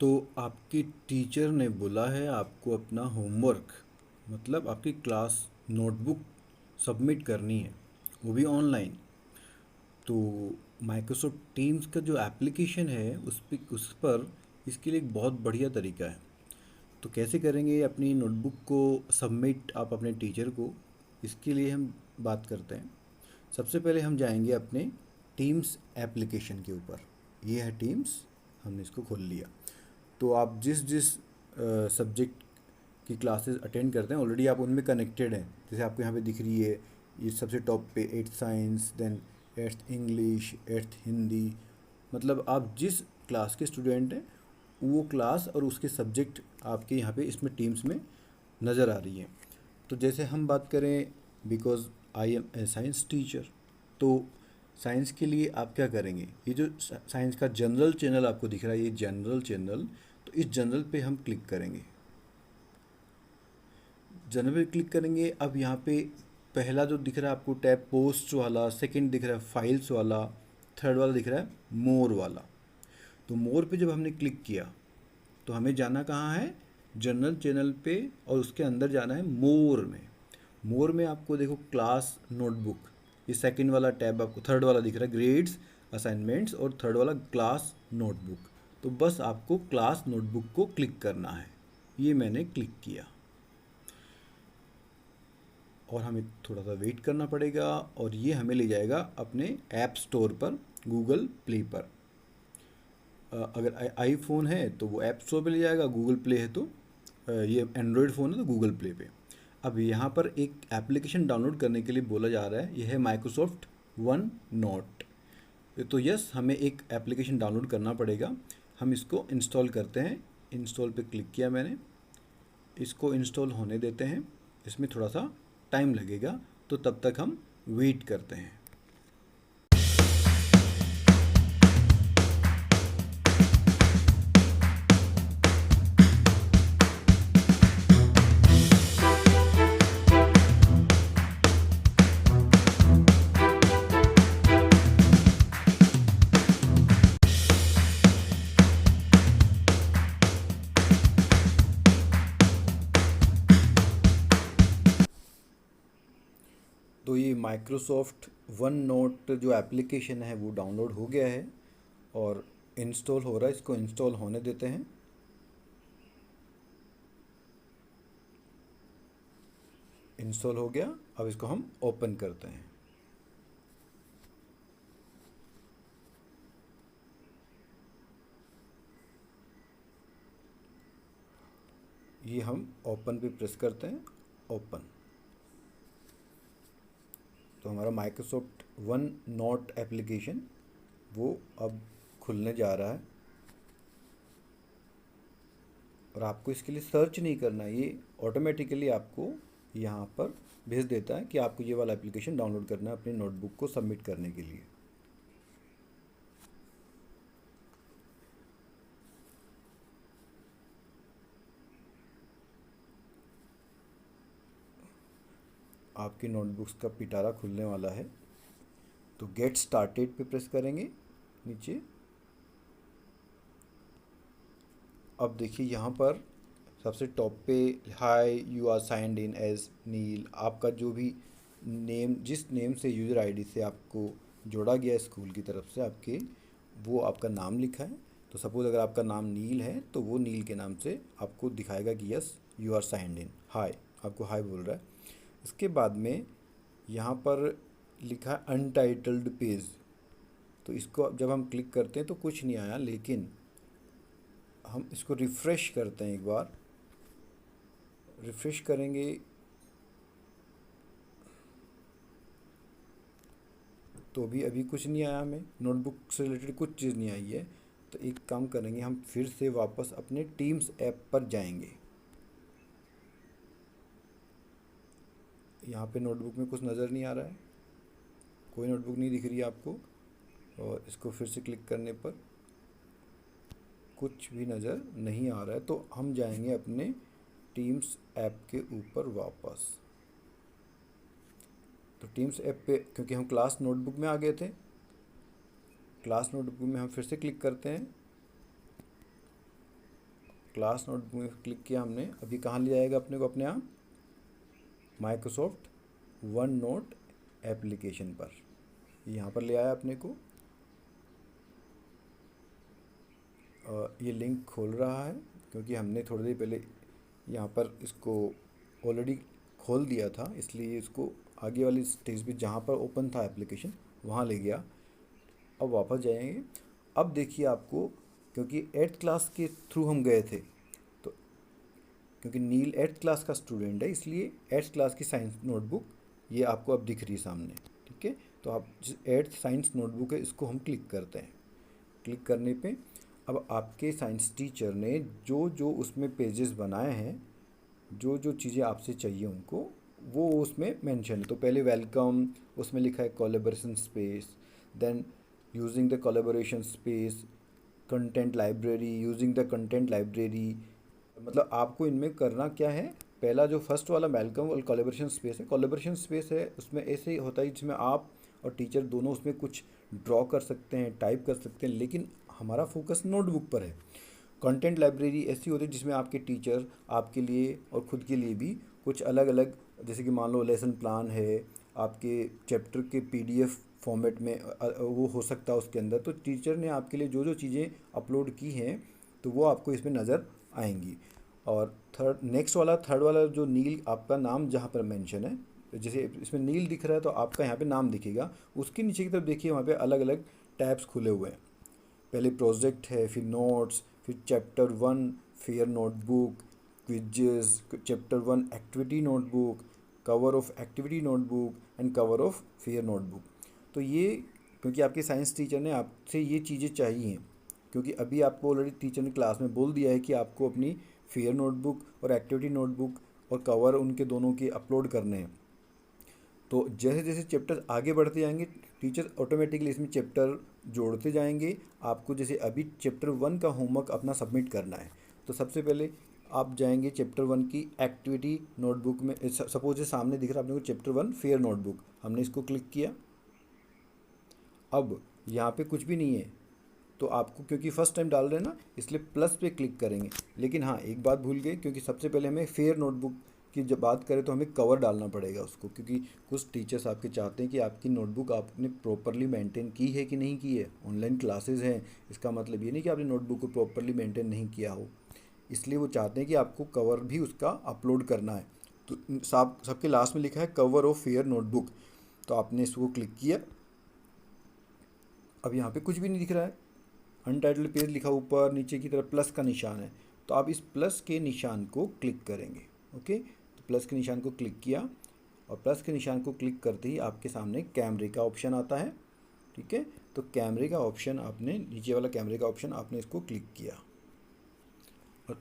तो आपकी टीचर ने बोला है आपको अपना होमवर्क मतलब आपकी क्लास नोटबुक सबमिट करनी है, वो भी ऑनलाइन। तो माइक्रोसॉफ्ट टीम्स का जो एप्लीकेशन है उस पर इसके लिए एक बहुत बढ़िया तरीका है। तो कैसे करेंगे अपनी नोटबुक को सबमिट आप अपने टीचर को, इसके लिए हम बात करते हैं। सबसे पहले हम जाएंगे अपने टीम्स एप्लीकेशन के ऊपर। ये है टीम्स, हमने इसको खोल लिया। तो आप जिस जिस सब्जेक्ट की क्लासेस अटेंड करते हैं ऑलरेडी आप उनमें कनेक्टेड हैं। जैसे आपको यहाँ पे दिख रही है ये सबसे टॉप पे 8th science, then 8th English, 8th Hindi. मतलब आप जिस क्लास के स्टूडेंट हैं वो क्लास और उसके सब्जेक्ट आपके यहाँ पे इसमें टीम्स में नज़र आ रही है। तो जैसे हम बात करें, because I am a science teacher, तो साइंस के लिए आप क्या करेंगे, ये जो साइंस का जनरल चैनल आपको दिख रहा है, ये जनरल चैनल, तो इस जनरल पे हम क्लिक करेंगे। जनरल पे क्लिक करेंगे। अब यहाँ पे पहला जो दिख रहा है आपको टैब पोस्ट वाला, सेकंड दिख रहा है फाइल्स वाला, थर्ड वाला दिख रहा है मोर वाला। तो मोर पे जब हमने क्लिक किया तो हमें जाना कहाँ है, जनरल चैनल पे, और उसके अंदर जाना है मोर में। मोर में आपको देखो क्लास नोटबुक, ये सेकंड वाला टैब आपको, थर्ड वाला दिख रहा है ग्रेड्स असाइनमेंट्स, और थर्ड वाला क्लास नोटबुक। तो बस आपको क्लास नोटबुक को क्लिक करना है। ये मैंने क्लिक किया और हमें थोड़ा सा वेट करना पड़ेगा और ये हमें ले जाएगा अपने ऐप स्टोर पर, गूगल प्ले पर। अगर आईफोन है तो वो ऐप स्टोर पे ले जाएगा, गूगल प्ले है तो ये एंड्रॉयड फ़ोन है तो गूगल प्ले पे। अब यहाँ पर एक एप्लीकेशन डाउनलोड करने के लिए बोला जा रहा है, यह है माइक्रोसॉफ्ट वन नोट। तो यस, हमें एक एप्लीकेशन डाउनलोड करना पड़ेगा। हम इसको इंस्टॉल करते हैं। इंस्टॉल पे क्लिक किया मैंने, इसको इंस्टॉल होने देते हैं। इसमें थोड़ा सा टाइम लगेगा, तो तब तक हम वेट करते हैं। तो ये माइक्रोसॉफ्ट वन नोट जो एप्लीकेशन है वो डाउनलोड हो गया है और इंस्टॉल हो रहा है। इसको इंस्टॉल होने देते हैं। इंस्टॉल हो गया। अब इसको हम ओपन करते हैं। ये हम ओपन पे प्रेस करते हैं, ओपन। तो हमारा माइक्रोसॉफ्ट वन नोट एप्लीकेशन वो अब खुलने जा रहा है। और आपको इसके लिए सर्च नहीं करना है, ये ऑटोमेटिकली आपको यहाँ पर भेज देता है कि आपको ये वाला एप्लीकेशन डाउनलोड करना है अपनी नोटबुक को सबमिट करने के लिए। आपकी नोटबुक्स का पिटारा खुलने वाला है। तो गेट स्टार्टेड पे प्रेस करेंगे नीचे। अब देखिए यहाँ पर सबसे टॉप पे hi you are signed in as Neel, आपका जो भी नेम, जिस नेम से यूज़र आईडी से आपको जोड़ा गया है स्कूल की तरफ से आपके, वो आपका नाम लिखा है। तो सपोज़ अगर आपका नाम नील है तो वो नील के नाम से आपको दिखाएगा कि yes you are signed in, hi, आपको हाय बोल रहा है। इसके बाद में यहाँ पर लिखा है अनटाइटल्ड पेज। तो इसको जब हम क्लिक करते हैं तो कुछ नहीं आया, लेकिन हम इसको रिफ़्रेश करते हैं एक बार। रिफ़्रेश करेंगे तो भी अभी कुछ नहीं आया, हमें नोटबुक से रिलेटेड कुछ चीज़ नहीं आई है। तो एक काम करेंगे, हम फिर से वापस अपने टीम्स ऐप पर जाएंगे। यहाँ पे नोटबुक में कुछ नज़र नहीं आ रहा है, कोई नोटबुक नहीं दिख रही है आपको। और इसको फिर से क्लिक करने पर कुछ भी नज़र नहीं आ रहा है। तो हम जाएंगे अपने टीम्स ऐप के ऊपर वापस। तो टीम्स ऐप पे, क्योंकि हम क्लास नोटबुक में आ गए थे, क्लास नोटबुक में हम फिर से क्लिक करते हैं। क्लास नोटबुक में क्लिक किया हमने। अभी कहाँ ले जाएगा अपने को, अपने आप माइक्रोसॉफ्ट वन नोट एप्लीकेशन पर, यहाँ पर ले आया अपने को। ये लिंक खोल रहा है क्योंकि हमने थोड़ी देर पहले यहाँ पर इसको ऑलरेडी खोल दिया था, इसलिए इसको आगे वाली स्टेज पे जहाँ पर ओपन था एप्लीकेशन वहाँ ले गया। अब वापस जाएंगे। अब देखिए आपको, क्योंकि 8th क्लास के थ्रू हम गए थे, तो क्योंकि नील 8th क्लास का स्टूडेंट है इसलिए 8th क्लास की साइंस नोटबुक ये आपको अब दिख रही है सामने। ठीक है, तो आप जिस 8th साइंस नोटबुक है इसको हम क्लिक करते हैं। क्लिक करने पे अब आपके साइंस टीचर ने जो जो उसमें पेजेस बनाए हैं, जो जो चीज़ें आपसे चाहिए उनको, वो उसमें मेंशन है। तो पहले वेलकम, उसमें लिखा है collaboration space, then using the collaboration space, content library, using the content library. मतलब आपको इनमें करना क्या है, पहला जो फर्स्ट वाला वेलकम और कोलैबोरेशन स्पेस है, कोलैबोरेशन स्पेस है उसमें ऐसे ही होता है जिसमें आप और टीचर दोनों उसमें कुछ ड्रॉ कर सकते हैं, टाइप कर सकते हैं, लेकिन हमारा फोकस नोटबुक पर है। कंटेंट लाइब्रेरी ऐसी होती है जिसमें आपके टीचर आपके लिए और ख़ुद के लिए भी कुछ अलग अलग, जैसे कि मान लो लेसन प्लान है, आपके चैप्टर के पीडीएफ फॉर्मेट में वो हो सकता है उसके अंदर। तो टीचर ने आपके लिए जो जो चीज़ें अपलोड की हैं तो वो आपको इसमें नज़र आएंगी। और थर्ड वाला जो नील आपका नाम जहाँ पर मेंशन है, जैसे इसमें नील दिख रहा है तो आपका यहाँ पे नाम दिखेगा। उसके नीचे की तरफ देखिए वहाँ पे अलग अलग टैब्स खुले हुए हैं। पहले प्रोजेक्ट है, फिर नोट्स, फिर chapter 1 fair notebook, quizzes, chapter 1 activity notebook, cover of activity notebook and cover of fair notebook. तो ये क्योंकि आपके साइंस टीचर ने आपसे ये चीज़ें चाहिए, क्योंकि अभी आपको ऑलरेडी टीचर ने क्लास में बोल दिया है कि आपको अपनी फेयर नोटबुक और एक्टिविटी नोटबुक और कवर उनके दोनों के अपलोड करने हैं। तो जैसे जैसे चैप्टर आगे बढ़ते जाएंगे टीचर ऑटोमेटिकली इसमें चैप्टर जोड़ते जाएंगे। आपको जैसे अभी चैप्टर 1 का होमवर्क अपना सबमिट करना है, तो सबसे पहले आप जाएंगे चैप्टर 1 की एक्टिविटी नोटबुक में। सपोज ये सामने दिख रहा है आपने को चैप्टर 1 फेयर नोटबुक, हमने इसको क्लिक किया। अब यहाँ पे कुछ भी नहीं है तो आपको, क्योंकि फर्स्ट टाइम डाल रहे हैं ना, इसलिए प्लस पे क्लिक करेंगे। लेकिन हाँ, एक बात भूल गए, क्योंकि सबसे पहले हमें फेयर नोटबुक की जब बात करें तो हमें कवर डालना पड़ेगा उसको, क्योंकि कुछ टीचर्स आपके चाहते हैं कि आपकी नोटबुक आपने प्रॉपरली मेंटेन की है कि नहीं की है। ऑनलाइन क्लासेस हैं, इसका मतलब ये नहीं कि आपने नोटबुक को प्रॉपरली मेंटेन नहीं किया हो, इसलिए वो चाहते हैं कि आपको कवर भी उसका अपलोड करना है। तो सबके लास्ट में लिखा है कवर ऑफ फेयर नोटबुक, तो आपने इसको क्लिक किया। अब यहाँ पे कुछ भी नहीं दिख रहा है, अनटाइटल्ड पेज लिखा ऊपर, नीचे की तरफ प्लस का निशान है, तो आप इस प्लस के निशान को क्लिक करेंगे। ओके, तो प्लस के निशान को क्लिक किया और प्लस के निशान को क्लिक करते ही आपके सामने कैमरे का ऑप्शन आता है। ठीक है, तो कैमरे का ऑप्शन आपने, नीचे वाला कैमरे का ऑप्शन आपने इसको क्लिक किया और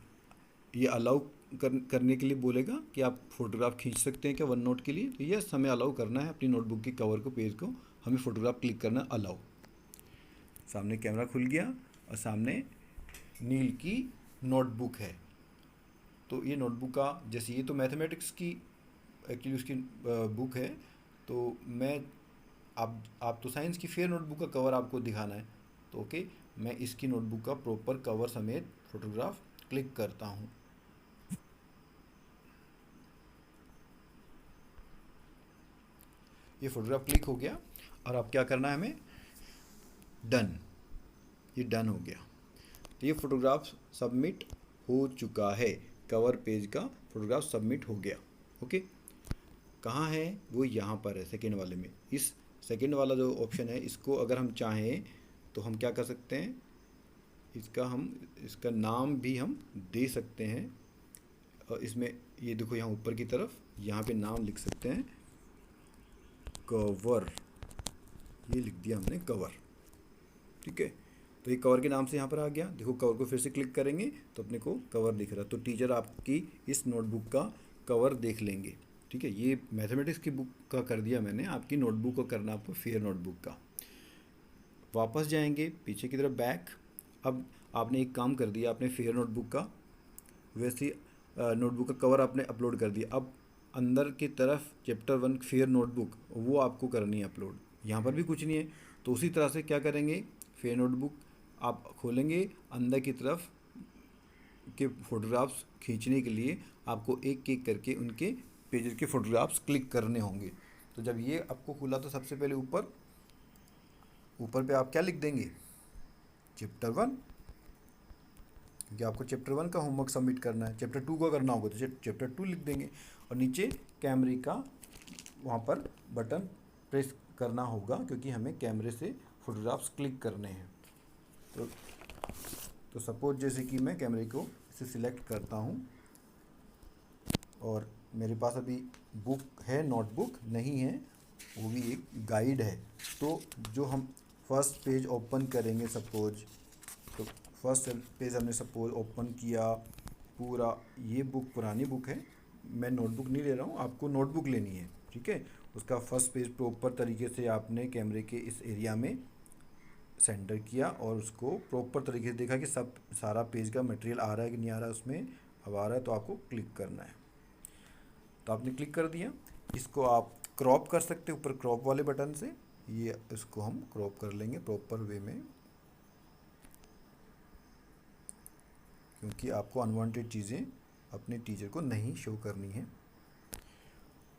ये अलाउ करने के लिए बोलेगा कि आप फोटोग्राफ खींच सकते हैं क्या वन नोट के लिए। तो यस, हमें अलाउ करना है अपनी नोटबुक के कवर को, पेज को, हमें फ़ोटोग्राफ क्लिक करना अलाउ। सामने कैमरा खुल गया और सामने नील की नोटबुक है। तो ये नोटबुक का, जैसे ये तो मैथमेटिक्स की एक्चुअली उसकी बुक है, तो मैं आप तो साइंस की फेयर नोटबुक का कवर आपको दिखाना है, तो ओके, मैं इसकी नोटबुक का प्रॉपर कवर समेत फ़ोटोग्राफ क्लिक करता हूँ। ये फ़ोटोग्राफ क्लिक हो गया और अब क्या करना है हमें, डन। ये डन हो गया, तो ये फ़ोटोग्राफ सबमिट हो चुका है, कवर पेज का फ़ोटोग्राफ सबमिट हो गया। ओके, कहाँ है वो, यहाँ पर है सेकेंड वाले में। इस सेकेंड वाला जो ऑप्शन है इसको अगर हम चाहें तो हम क्या कर सकते हैं, इसका नाम भी हम दे सकते हैं। और इसमें ये देखो यहाँ ऊपर की तरफ यहाँ पे नाम लिख सकते हैं कवर, ये लिख दिया हमने कवर। ठीक है, तो ये कवर के नाम से यहाँ पर आ गया। देखो कवर को फिर से क्लिक करेंगे तो अपने को कवर दिख रहा है, तो टीचर आपकी इस नोटबुक का कवर देख लेंगे। ठीक है, ये मैथमेटिक्स की बुक का कर दिया मैंने, आपकी नोटबुक को करना आपको फेयर नोटबुक का। वापस जाएंगे पीछे की तरफ, बैक। अब आपने एक काम कर दिया, आपने फेयर नोटबुक का वैसे नोटबुक का कवर आपने अपलोड कर दिया। अब अंदर की तरफ चैप्टर 1 फेयर नोटबुक वो आपको करनी है अपलोड। यहाँ पर भी कुछ नहीं है, तो उसी तरह से क्या करेंगे, फेयर नोटबुक आप खोलेंगे, अंदर की तरफ सबके फ़ोटोग्राफ्स खींचने के लिए आपको एक एक करके उनके पेजेस के फ़ोटोग्राफ्स क्लिक करने होंगे। तो जब ये आपको खुला तो सबसे पहले ऊपर ऊपर पे आप क्या लिख देंगे, चैप्टर 1, क्योंकि आपको चैप्टर 1 का होमवर्क सबमिट करना है। चैप्टर 2 का करना होगा तो चैप्टर 2 लिख देंगे, और नीचे कैमरे का वहाँ पर बटन प्रेस करना होगा, क्योंकि हमें कैमरे से फ़ोटोग्राफ्स क्लिक करने हैं। तो सपोज जैसे कि मैं कैमरे को इसे सिलेक्ट करता हूँ, और मेरे पास अभी बुक है, नोटबुक नहीं है, वो भी एक गाइड है। तो जो हम फर्स्ट पेज ओपन करेंगे सपोज, तो फर्स्ट पेज हमने सपोज ओपन किया, पूरा ये बुक पुरानी बुक है, मैं नोटबुक नहीं ले रहा हूँ, आपको नोटबुक लेनी है, ठीक है। उसका फर्स्ट पेज प्रॉपर तरीके से आपने कैमरे के इस एरिया में सेंटर किया, और उसको प्रॉपर तरीके से देखा कि सब सारा पेज का मटेरियल आ रहा है कि नहीं आ रहा है उसमें। अब आ रहा है तो आपको क्लिक करना है, तो आपने क्लिक कर दिया। इसको आप क्रॉप कर सकते हैं ऊपर क्रॉप वाले बटन से, ये इसको हम क्रॉप कर लेंगे प्रॉपर वे में, क्योंकि आपको अनवांटेड चीज़ें अपने टीचर को नहीं शो करनी है।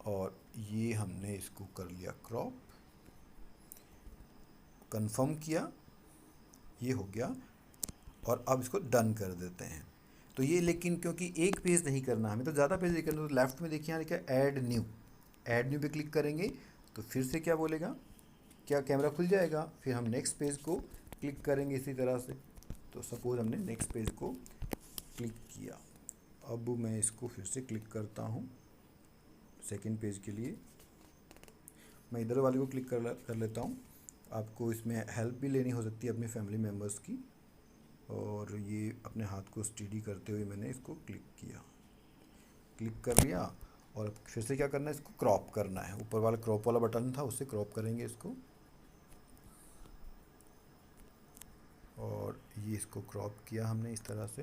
और ये हमने इसको कर लिया क्रॉप, कंफर्म किया, ये हो गया, और अब इसको डन कर देते हैं। तो ये लेकिन क्योंकि एक पेज नहीं करना, हमें तो ज़्यादा पेज नहीं करना, तो लेफ्ट में देखिए यहाँ लिखा है ऐड न्यू पे क्लिक करेंगे तो फिर से क्या बोलेगा, क्या कैमरा खुल जाएगा। फिर हम नेक्स्ट पेज को क्लिक करेंगे इसी तरह से। तो सपोज हमने नेक्स्ट पेज को क्लिक किया, अब मैं इसको फिर से क्लिक करता हूँ सेकंड पेज के लिए। मैं इधर वाले को क्लिक कर लेता हूँ। आपको इसमें हेल्प भी लेनी हो सकती है अपने फैमिली मेम्बर्स की। और ये अपने हाथ को स्टेडी करते हुए मैंने इसको क्लिक कर लिया। और अब फिर से क्या करना है, इसको क्रॉप करना है। ऊपर वाला क्रॉप वाला बटन था, उससे क्रॉप करेंगे इसको, और ये इसको क्रॉप किया हमने इस तरह से।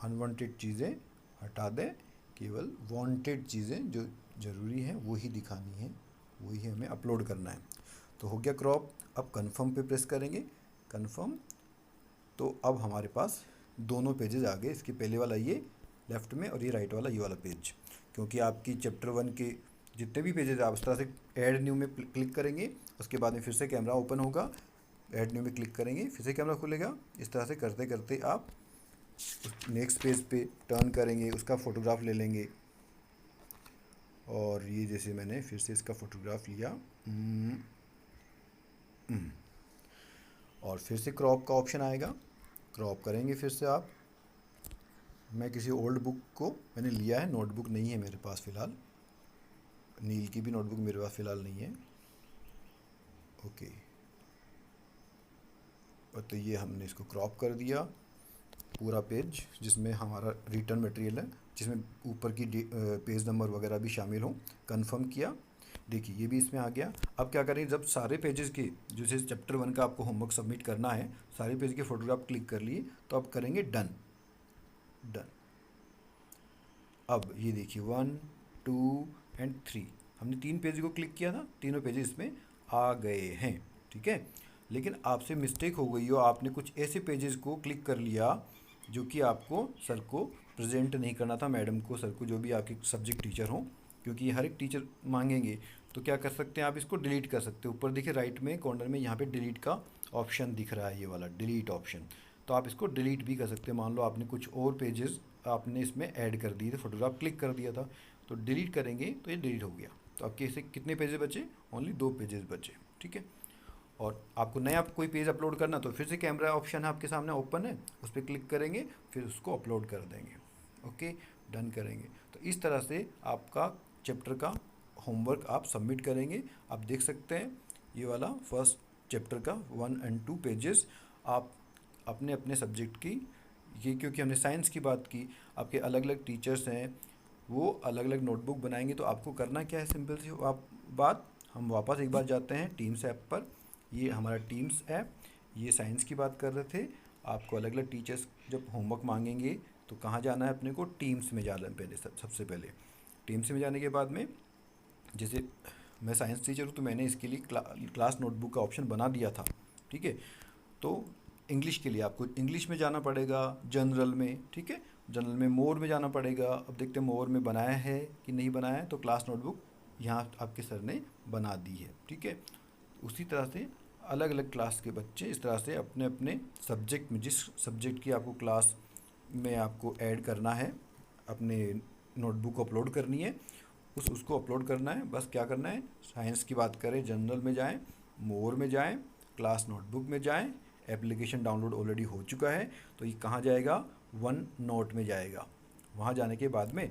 अनवांटेड चीज़ें हटा दें, केवल वांटेड चीज़ें जो ज़रूरी हैं वो ही दिखानी है, वही हमें अपलोड करना है। तो हो गया क्रॉप। अब कन्फर्म पे प्रेस करेंगे, कन्फर्म। तो अब हमारे पास दोनों पेजेस आ गए, इसके पहले वाला ये लेफ़्ट में और ये राइट वाला ये वाला पेज। क्योंकि आपकी चैप्टर 1 के जितने भी पेजेस आप इस तरह से ऐड न्यू में क्लिक करेंगे, उसके बाद में फिर से कैमरा ओपन होगा, ऐड न्यू में क्लिक करेंगे, फिर से कैमरा खुलेगा। इस तरह से करते करते आप नेक्स्ट पेज पे टर्न करेंगे, उसका फ़ोटोग्राफ ले लेंगे। और ये जैसे मैंने फिर से इसका फ़ोटोग्राफ लिया, और फिर से क्रॉप का ऑप्शन आएगा, क्रॉप करेंगे फिर से आप। मैं किसी ओल्ड बुक को मैंने लिया है, नोटबुक नहीं है मेरे पास फ़िलहाल, नील की भी नोटबुक मेरे पास फ़िलहाल नहीं है। ओके, और तो ये हमने इसको क्रॉप कर दिया पूरा पेज, जिसमें हमारा रिटर्न मटेरियल है, जिसमें ऊपर की पेज नंबर वगैरह भी शामिल हों। कंफर्म किया, देखिए ये भी इसमें आ गया। अब क्या करें, जब सारे पेजेस के जैसे चैप्टर 1 का आपको होमवर्क सबमिट करना है, सारे पेज के फ़ोटोग्राफ क्लिक कर लिए, तो अब करेंगे डन। अब ये देखिए 1, 2 एंड 3, हमने 3 पेज को क्लिक किया था, तीनों पेजेस इसमें आ गए हैं, ठीक है। लेकिन आपसे मिस्टेक हो गई हो, आपने कुछ ऐसे पेजेस को क्लिक कर लिया जो कि आपको सर को प्रेजेंट नहीं करना था, मैडम को, सर को, जो भी आपके सब्जेक्ट टीचर हों, क्योंकि हर एक टीचर मांगेंगे। तो क्या कर सकते हैं, आप इसको डिलीट कर सकते हो। ऊपर देखिए राइट में कॉर्नर में यहाँ पे डिलीट का ऑप्शन दिख रहा है, ये वाला डिलीट ऑप्शन। तो आप इसको डिलीट भी कर सकते हैं। मान लो आपने कुछ और पेजेस आपने इसमें ऐड कर दिए थे, फोटोग्राफ क्लिक कर दिया था, तो डिलीट करेंगे तो ये डिलीट हो गया। तो आपके इसे कितने पेजेस बचे, ओनली 2 पेजेस बचे, ठीक है। और आपको नया कोई पेज अपलोड करना, तो फिर से कैमरा ऑप्शन है आपके सामने ओपन है, उस पर क्लिक करेंगे, फिर उसको अपलोड कर देंगे। ओके, डन करेंगे। तो इस तरह से आपका चैप्टर का होमवर्क आप सबमिट करेंगे। आप देख सकते हैं ये वाला फर्स्ट चैप्टर का 1 और 2 पेजेस आप अपने अपने सब्जेक्ट की, ये क्योंकि हमने साइंस की बात की, आपके अलग अलग टीचर्स हैं, वो अलग अलग नोटबुक बनाएंगे। तो आपको करना क्या है, सिंपल सी बात, हम वापस एक बार जाते हैं टीम्स ऐप पर। ये हमारा टीम्स ऐप, ये साइंस की बात कर रहे थे। आपको अलग अलग टीचर्स जब होमवर्क मांगेंगे तो कहाँ जाना है अपने को, टीम्स में जाना है पहले, सबसे पहले टीम्स में जाने के बाद में, जैसे मैं साइंस टीचर हूँ तो मैंने इसके लिए क्लास नोटबुक का ऑप्शन बना दिया था, ठीक है। तो इंग्लिश के लिए आपको इंग्लिश में जाना पड़ेगा, जनरल में, ठीक है। जनरल में मोर में जाना पड़ेगा। अब देखते हैं मोर में बनाया है कि नहीं बनाया है। तो क्लास नोटबुक यहाँ आपके सर ने बना दी है, ठीक है। उसी तरह से अलग अलग क्लास के बच्चे इस तरह से अपने अपने सब्जेक्ट में, जिस सब्जेक्ट की आपको क्लास में आपको ऐड करना है, अपने नोटबुक अपलोड करनी है, उसको अपलोड करना है। बस क्या करना है, साइंस की बात करें, जनरल में जाएं, मोर में जाएं, क्लास नोटबुक में जाएं। एप्लीकेशन डाउनलोड ऑलरेडी हो चुका है, तो ये कहाँ जाएगा, वन नोट में जाएगा। वहाँ जाने के बाद में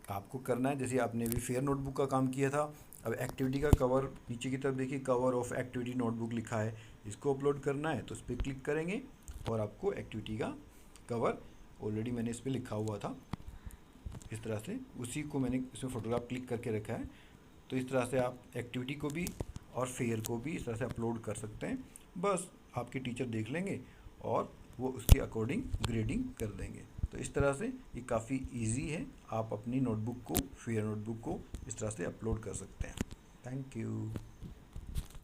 आपको करना है, जैसे आपने भी फेयर नोटबुक का काम किया था, अब एक्टिविटी का कवर नीचे की तरफ देखिए, कवर ऑफ एक्टिविटी नोटबुक लिखा है, इसको अपलोड करना है। तो इस पर क्लिक करेंगे और आपको एक्टिविटी का कवर, ऑलरेडी मैंने इस पर लिखा हुआ था इस तरह से, उसी को मैंने इसमें फ़ोटोग्राफ क्लिक करके रखा है। तो इस तरह से आप एक्टिविटी को भी और फेयर को भी इस तरह से अपलोड कर सकते हैं। बस आपके टीचर देख लेंगे और वो उसके अकॉर्डिंग ग्रेडिंग कर देंगे। तो इस तरह से ये काफ़ी इजी है, आप अपनी नोटबुक को, फेयर नोटबुक को इस तरह से अपलोड कर सकते हैं। Thank you.